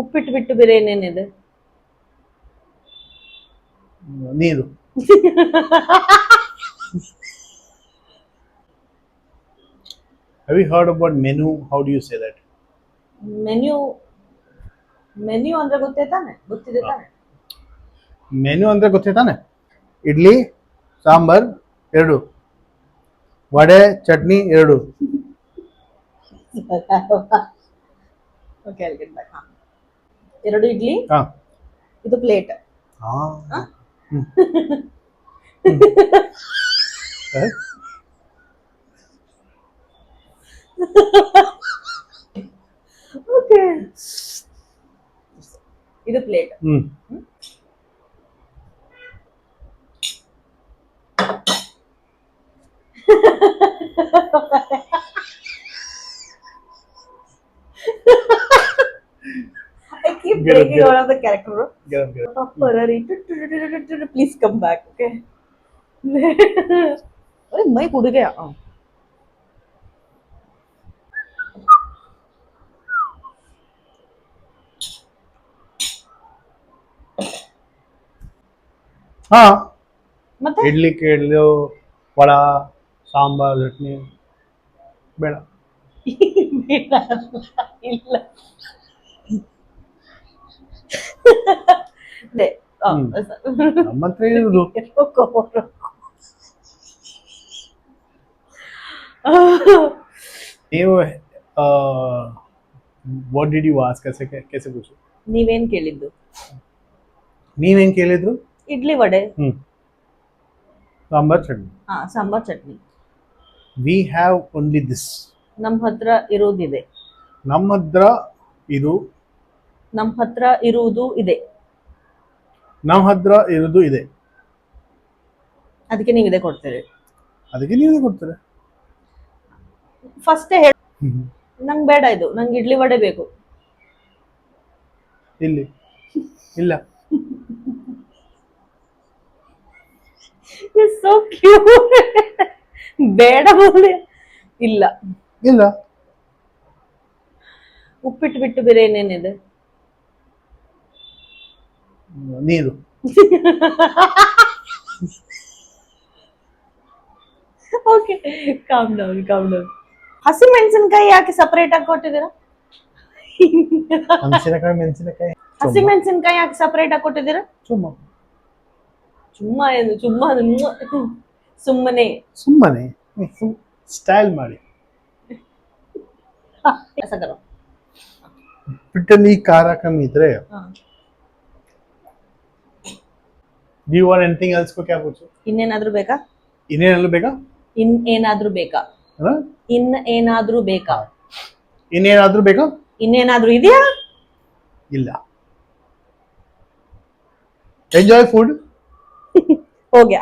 ಉಪ್ಪಿಟ್ಟು ಬಿಟ್ಟು ಬೇರೆ ಏನೇನಿದೆ? ನೀರು. Have you heard about menu? How do you say that? Menu menu ಅಂದ್ರೆ ಗೊತ್ತಿದೆ ತಾನೆ? ಮೆನು ಅಂದ್ರೆ ಗೊತ್ತಾನೆ. Idli sambar 2, vada chutney 2. Okay, get back. 2 idli, ಹಾ ಇದು ಪ್ಲೇಟ್. ಹಾ ಓಕೆ, ಇದು plate. I keep breaking out of the character. Please come back, okay? अरे मैं कूद गया. ಹಾ ಮತ್ತೆ ಇಡ್ಲಿ ಕೇಳಿದ್ರು, ವಡ ಸಾಂಬಾರ್ ಚಟ್ನಿ ಬೇಡ. ಇಲ್ಲ. ನಮ್ಮ ಹತ್ರ ಇರುವುದು. ನೀವು what did you ask? कैसे पूछो? ನೀವೇನ್ ಕೇಳಿದ್ದು? ನೀವೇನ್ ಕೇಳಿದ್ರು? Idli vada, sambar chutney. Sambar chutney. We have only this. ನಮ್ಮ ಹತ್ರ ಇರೋದಿದೆ. ನಮ್ಮ ಹತ್ರ ಇದು. ನಮ್ಮ ಹತ್ರ ಇರುವುದು ಇದೆ. ನಮ್ಮ ಹತ್ರ ಇರೋದು ಇದೆ. ಅದಕ್ಕೆ ನೀವು ಇದೆ ಕೊಡ್ತೀರಿ. ಅದಕ್ಕೆ ನೀವು ಕೊಡ್ತೀರಾ? ಫಸ್ಟ್ ಹೇಳಿ, ನಂಗೆ ಬೇಡ ಇದು, ನಂಗೆ ಇಡ್ಲಿ ವಡೆ ಬೇಕು. ಇಲ್ಲಿ ಇಲ್ಲ. So cute. ಬೇಡ ಬೋಲೆ. ಇಲ್ಲ ಇಲ್ಲ. ಉಪ್ಪಿಟ್ಟು ಬಿಟ್ಟು ಬೇರೆ ಏನೇನಿದೆ? ನೀರು. Okay, calm down. ಹಸಿ ಮೆಣಸಿನಕಾಯಿ ಯಾಕೆ ಸಪರೇಟ್ ಆಗಿ ಕೊಟ್ಟಿದ್ದೀರಾ? ಮೆಣಸಿನಕಾಯಿ ಹಸಿ ಮೆಣಸಿನಕಾಯಿ ಯಾಕೆ ಸಪರೇಟ್ ಆಗಿ ಕೊಟ್ಟಿದ್ದೀರಾ? ಸುಮ್ಮನೆ ಸ್ಟೈಲ್ ಮಾಡಿ. ಉಪ್ಪಿಟ್ಟಲ್ಲಿ ಖಾರ ಕಮ್ಮಿ ಇದ್ರೆ. Do you want anything else? को क्या पूछो? ಇನ್ನೇನಾದ್ರೂ ಬೇಕಾ? ಇನ್ನೇನಾದ್ರೂ ಬೇಕಾ? ಇನ್ನೇನಾದ್ರೂ ಬೇಕಾ? ಇನ್ನೇನಾದ್ರೂ ಬೇಕಾ? ಇನ್ನೇನಾದ್ರೂ ಬೇಕಾ? ಇನ್ನೇನಾದ್ರೂ ಇದೆಯಾ? ಇಲ್ಲ. Enjoy food. ಹೋಗ್ಯಾ?